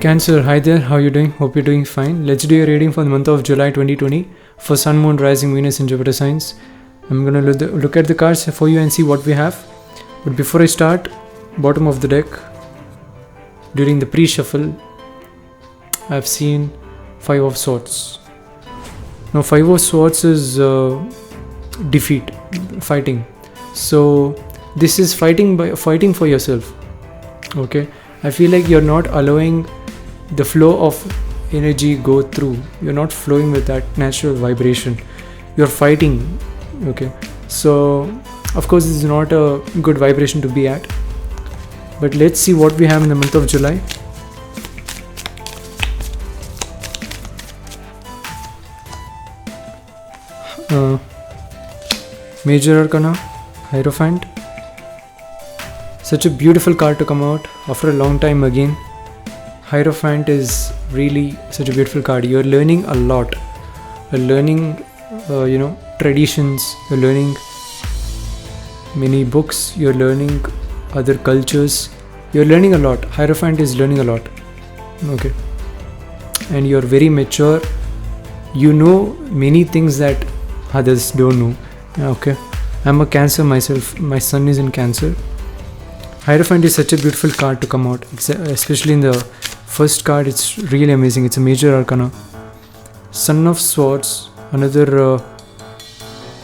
Cancer, hi there, how are you doing? Hope you're doing fine. Let's do a reading for the month of July 2020 for Sun, Moon, Rising, Venus and Jupiter signs. I'm gonna look at the cards for you and see what we have. But before I start, bottom of the deck, during the pre-shuffle, I've seen 5 of Swords. Now 5 of Swords is defeat, fighting. So this is fighting for yourself. Okay, I feel like you're not allowing the flow of energy go through. You're not flowing with that natural vibration. You're fighting. Okay, so of course this is not a good vibration to be at. But let's see what we have in the month of July. Major Arcana, Hierophant. Such a beautiful card to come out after a long time again. Hierophant is really such a beautiful card. You're learning a lot. You're learning, traditions. You're learning many books. You're learning other cultures. You're learning a lot. Hierophant is learning a lot. Okay. And you're very mature. You know many things that others don't know. Okay. I'm a Cancer myself. My sun is in Cancer. Hierophant is such a beautiful card to come out, especially in the first card. It's really amazing. It's a Major Arcana. Son of Swords, another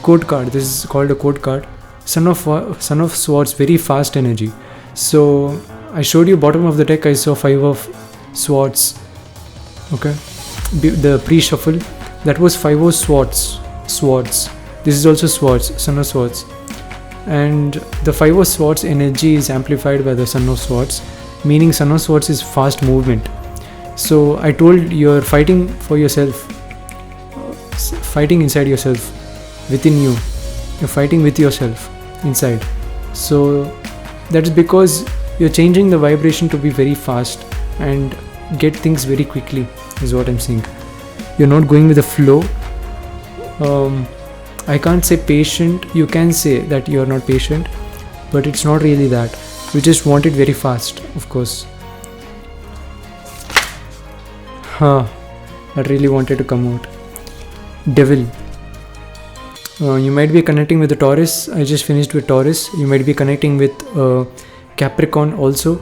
code card. This is called a code card. Son of Swords, very fast energy. So I showed you bottom of the deck. I saw 5 of Swords. Okay, the pre-shuffle, that was 5 of Swords. This is also Swords, Son of Swords. And the 5 of Swords energy is amplified by the Son of Swords, meaning Son of Swords is fast movement. So I told you're fighting for yourself, fighting inside yourself, within you. You're fighting with yourself inside. So that's because you're changing the vibration to be very fast and get things very quickly, is what I'm saying. You're not going with the flow. I can't say patient. You can say that you're not patient, but it's not really that. You just want it very fast, of course. That really wanted to come out. Devil. You might be connecting with the Taurus. I just finished with Taurus. You might be connecting with Capricorn also.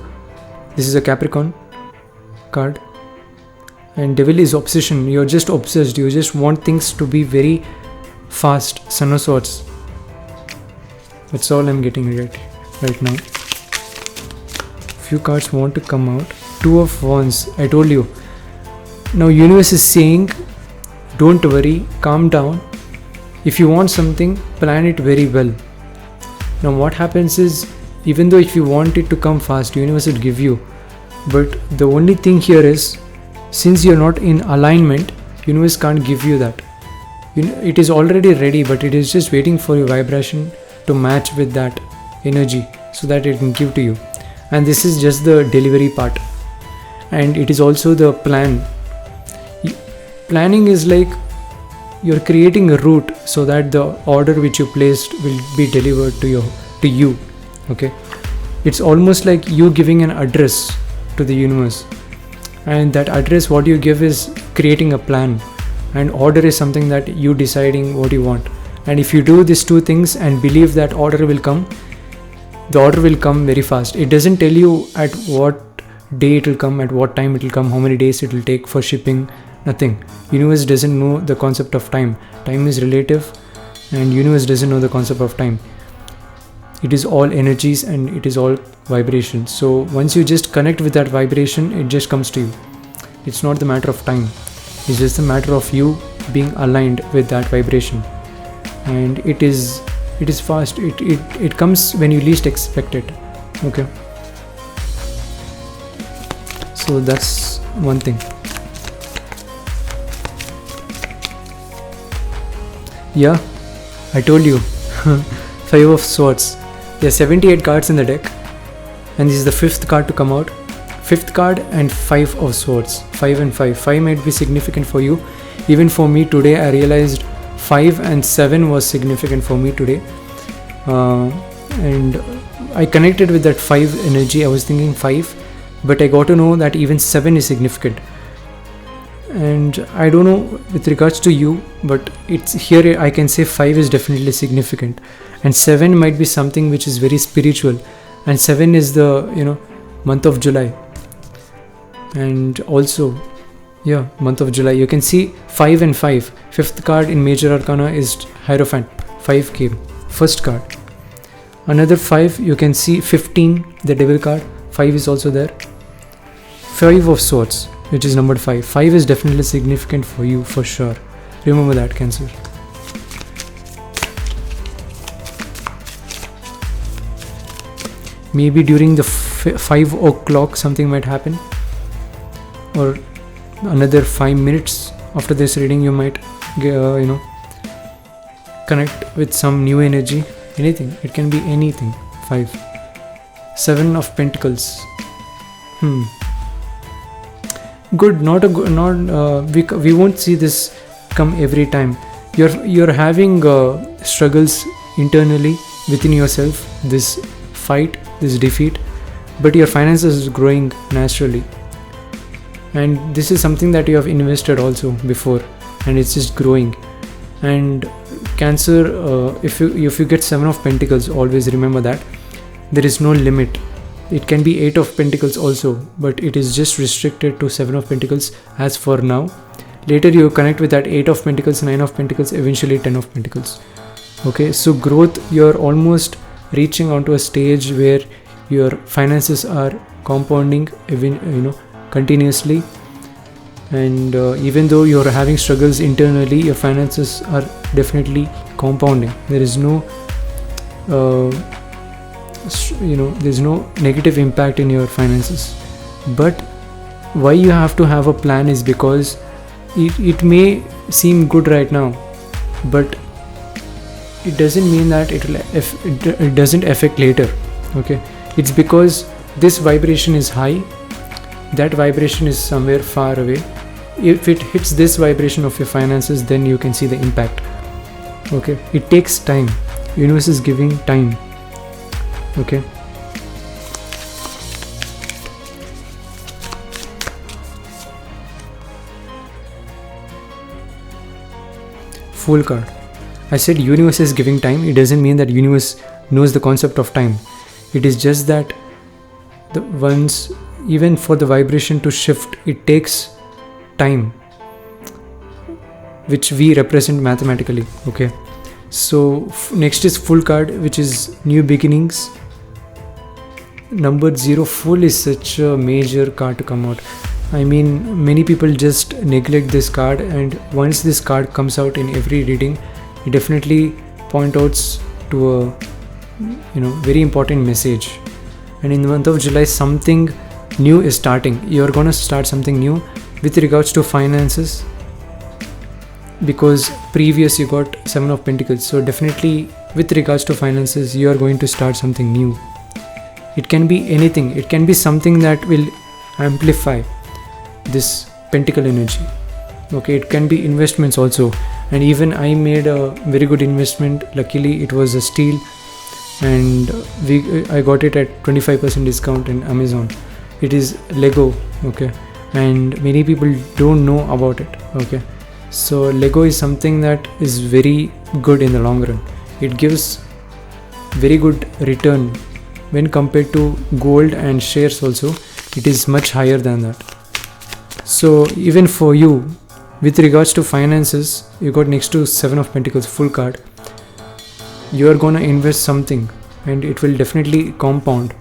This is a Capricorn card. And Devil is obsession. You're just obsessed. You just want things to be very fast. Son of Swords. That's all I'm getting right now. Few cards want to come out. 2 of Wands. I told you. Now universe is saying, don't worry, calm down. If you want something, plan it very well. Now what happens is, even though if you want it to come fast, universe will give you. But the only thing here is, since you're not in alignment, universe can't give you that. It is already ready, but it is just waiting for your vibration to match with that energy so that it can give to you. And this is just the delivery part. And it is also the plan. Planning is like you're creating a route so that the order which you placed will be delivered to you. Okay. It's almost like you giving an address to the universe. And that address, what you give is creating a plan. And order is something that you deciding what you want. And if you do these 2 things and believe that order will come, the order will come very fast. It doesn't tell you at what day it will come, at what time it will come, how many days it will take for shipping, nothing. Universe doesn't know the concept of time. Time is relative and universe doesn't know the concept of time. It is all energies and it is all vibrations. So once you just connect with that vibration, it just comes to you. It's not the matter of time. It's just a matter of you being aligned with that vibration. And it is fast. It comes when you least expect it. Okay. So that's one thing. Yeah, I told you. 5 of Swords. There are 78 cards in the deck. And this is the 5th card to come out. 5th card and 5 of Swords. 5 and 5. 5 might be significant for you. Even for me today, I realized 5 and 7 was significant for me today. And I connected with that 5 energy. I was thinking 5 but I got to know that even 7 is significant. And I don't know with regards to you, but it's here I can say 5 is definitely significant, and 7 might be something which is very spiritual, and 7 is the month of July. And also month of July, you can see 5 and 5. Fifth card in Major Arcana is Hierophant. 5 came first card. Another 5, you can see 15, the Devil card. 5 is also there. 5 of Swords, which is numbered 5. 5 is definitely significant for you, for sure. Remember that, Cancer. Maybe during the 5 o'clock something might happen, or another 5 minutes after this reading you might connect with some new energy. Anything, it can be anything. 5. 7 of Pentacles. Good. We won't see this come every time. You're having struggles internally within yourself, this fight, this defeat, but your finances is growing naturally, and this is something that you have invested also before, and it's just growing. And Cancer, if you get 7 of Pentacles, always remember that there is no limit. It can be 8 of Pentacles also, but it is just restricted to 7 of Pentacles as for now. Later you connect with that 8 of Pentacles, 9 of Pentacles, eventually 10 of Pentacles. Okay, so growth, you're almost reaching onto a stage where your finances are compounding continuously, and even though you're having struggles internally, your finances are definitely compounding. There is no there's no negative impact in your finances. But why you have to have a plan is because it may seem good right now, but it doesn't mean that it doesn't affect later. Okay, it's because this vibration is high, that vibration is somewhere far away. If it hits this vibration of your finances, then you can see the impact. Okay, it takes time. Universe is giving time. Okay, Fool card. I said universe is giving time. It doesn't mean that universe knows the concept of time. It is just that even for the vibration to shift, it takes time, which we represent mathematically. Okay, so next is Fool card, which is new beginnings. Number 0. Fool is such a major card to come out. I mean, many people just neglect this card, and once this card comes out in every reading, it definitely points out to a very important message. And in the month of July, something new is starting. You're gonna start something new with regards to finances, because previous you got 7 of Pentacles. So definitely with regards to finances, you are going to start something new. It can be anything. It can be something that will amplify this Pentacle energy. Okay, it can be investments also. And even I made a very good investment. Luckily it was a steal, and I got it at 25% discount in Amazon. It is Lego. Okay, and many people don't know about it. Okay, so Lego is something that is very good in the long run. It gives very good return when compared to gold and shares also. It is much higher than that. So even for you, with regards to finances, you got next to 7 of Pentacles, Fool card. You are gonna invest something, and it will definitely compound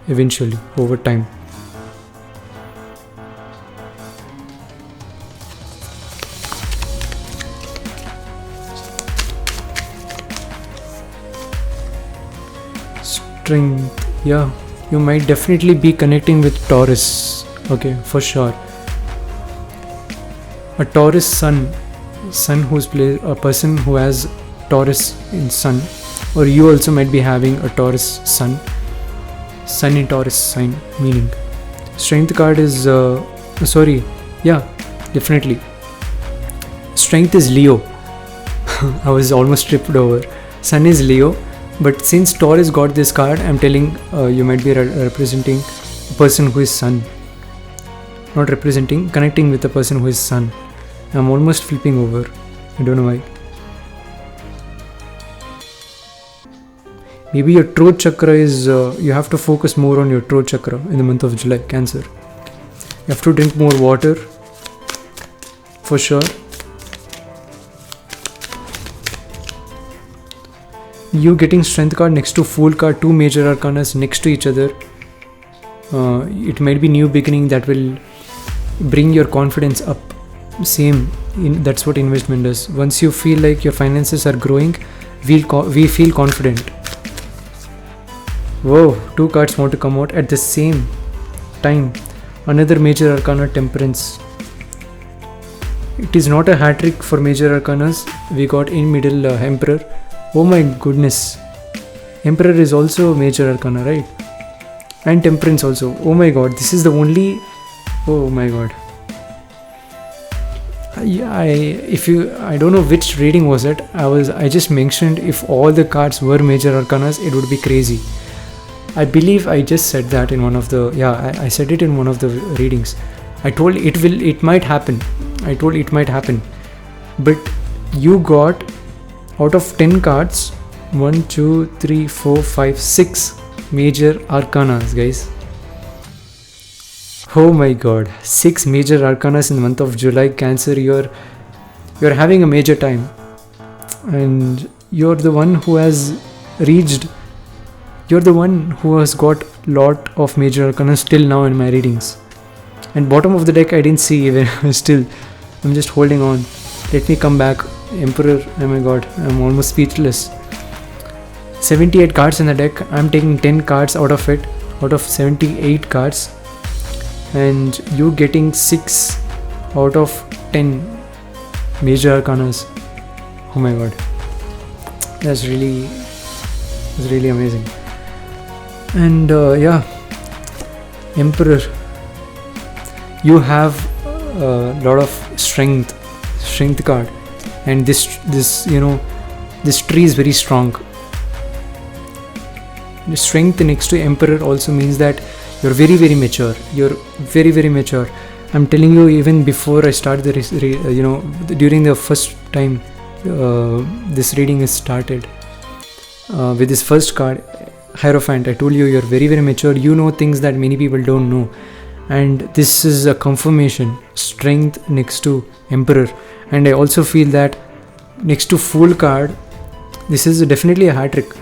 eventually over time. Strength. Yeah, you might definitely be connecting with Taurus. Okay, for sure. A Taurus sun who's a person who has Taurus in sun, or you also might be having a Taurus sun in Taurus sign, meaning Strength card is definitely Strength is Leo. I was almost tripped over. Sun is Leo, but since Taurus got this card, I'm telling you might be representing a person who is sun, not representing, connecting with a person who is sun. I'm almost flipping over. I don't know why. Maybe your throat chakra is, you have to focus more on your throat chakra in the month of July, Cancer. You have to drink more water, for sure. You getting strength card next to Fool card, two major arcanas next to each other. It might be new beginning that will bring your confidence up. That's what investment does. Once you feel like your finances are growing, we feel confident. Whoa, two cards want to come out at the same time. Another major arcana, Temperance. It is not a hat trick for major arcanas. We got in middle Emperor. Oh my goodness. Emperor is also major arcana, right? And Temperance also. Oh my god, this is the only... Oh my god. I don't know which reading was it. I just mentioned if all the cards were major arcanas, it would be crazy. I believe I just said that in one of the... I said it in one of the readings. I told it might happen. But you got out of 10 cards 1, 2, 3, 4, 5, 6 major arcanas, guys. Oh my god, 6 major arcanas in the month of July, Cancer. You're having a major time, and you're the one who has reached. You're the one who has got lot of major arcanas till now in my readings. And bottom of the deck I didn't see even. Still, I'm just holding on. Let me come back. Emperor, oh my god, I'm almost speechless. 78 cards in the deck. I'm taking 10 cards out of it, out of 78 cards. And you getting 6 out of 10 major arcanas. Oh my god. That's really amazing. And Emperor, you have a lot of strength card, and this tree is very strong. The strength next to Emperor also means that you're very mature. You're very mature. I'm telling you, even before I start during the first time this reading is started, with this first card, Hierophant, I told you you're very mature. You know things that many people don't know, and this is a confirmation. Strength next to Emperor, and I also feel that next to Fool card, this is definitely a hat trick.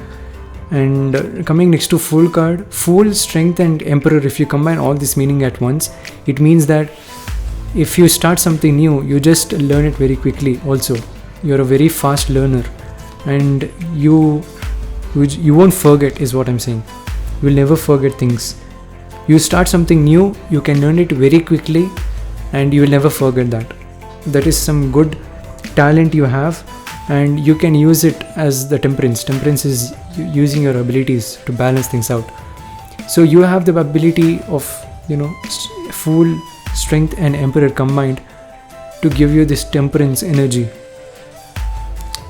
And coming next to Fool card, Fool, Strength and Emperor, if you combine all this meaning at once, it means that if you start something new, you just learn it very quickly. Also, you're a very fast learner, and you won't forget, is what I'm saying. You will never forget things. You start something new, you can learn it very quickly, and you will never forget that. That is some good talent you have, and you can use it as the Temperance. Temperance is using your abilities to balance things out. So you have the ability of, Fool, Strength and Emperor combined to give you this Temperance energy.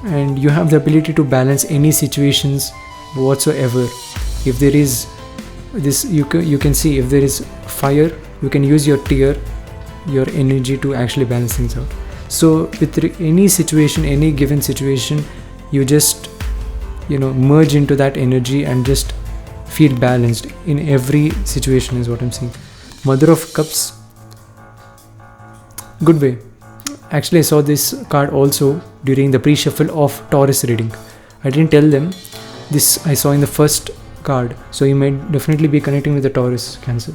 And you have the ability to balance any situations whatsoever. If there is this, you can see, if there is fire, you can use your tear, your energy to actually balance things out. So with any situation, any given situation, you just merge into that energy and just feel balanced in every situation, is what I'm saying. Mother of Cups, good way. Actually, I saw this card also during the pre-shuffle of Taurus reading. I didn't tell them this. I saw in the first card, so you might definitely be connecting with the Taurus, Cancer.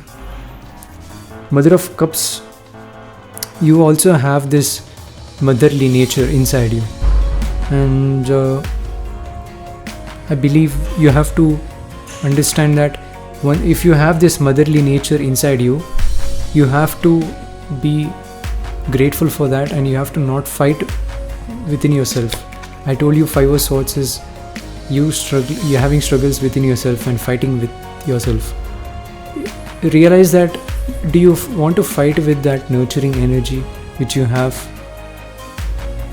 Mother of Cups, you also have this motherly nature inside you, and I believe you have to understand that if you have this motherly nature inside you, you have to be grateful for that, and you have to not fight within yourself. I told you 5 of Swords is you're having struggles within yourself and fighting with yourself. Realize that, do you want to fight with that nurturing energy which you have,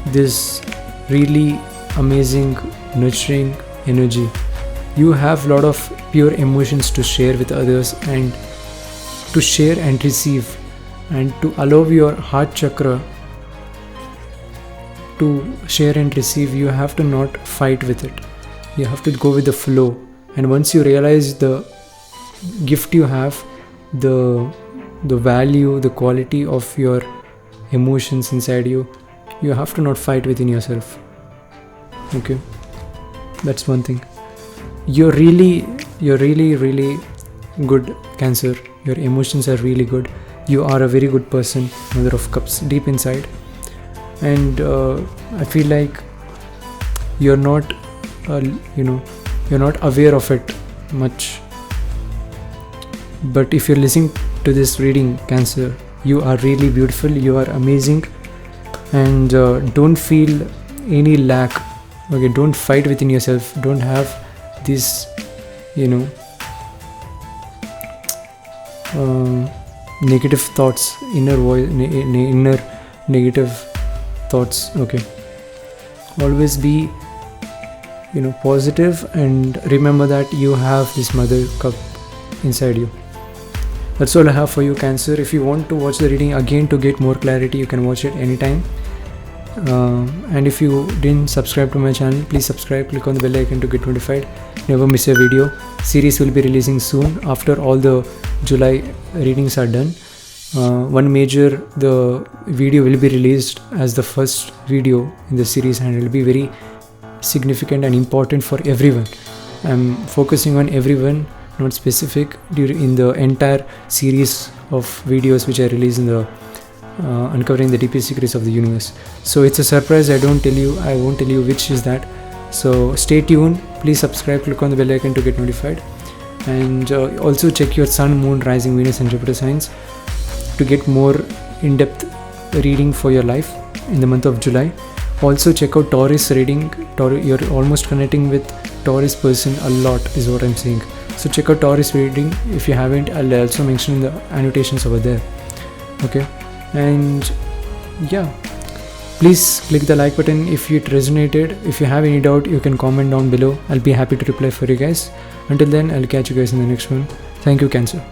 this really amazing nurturing energy? You have a lot of pure emotions to share with others, and to share and receive, and to allow your heart chakra to share and receive, you have to not fight with it. You have to go with the flow. And once you realize the gift you have, the value, the quality of your emotions inside you, you have to not fight within yourself. Okay, that's one thing. You're really good, Cancer. Your emotions are really good. You are a very good person, Mother of Cups, deep inside. And I feel like you're not you're not aware of it much. But if you're listening to this reading, Cancer, you are really beautiful, you are amazing, and don't feel any lack. Okay, don't fight within yourself. Don't have this negative thoughts, inner voice, inner negative thoughts. Okay, always be positive, and remember that you have this Mother Cup inside you. That's all I have for you, Cancer. If you want to watch the reading again to get more clarity, you can watch it anytime. And if you didn't subscribe to my channel, please subscribe, click on the bell icon to get notified. Never miss a video. Series will be releasing soon after all the July readings are done. The video will be released as the first video in the series, and it will be very significant and important for everyone. I'm focusing on everyone, not specific, in the entire series of videos which I release in the uncovering the deepest secrets of the universe. So it's a surprise. I won't tell you which is that. So stay tuned. Please subscribe, click on the bell icon to get notified, and also check your Sun, Moon, Rising, Venus and Jupiter signs to get more in-depth reading for your life in the month of July. Also check out Taurus reading. You're almost connecting with Taurus person a lot is what I'm saying. So check out Taurus reading. If you haven't, I'll also mention in the annotations over there. Okay, and yeah, please click the like button if it resonated. If you have any doubt, you can comment down below. I'll be happy to reply for you guys. Until then, I'll catch you guys in the next one. Thank you, Cancer.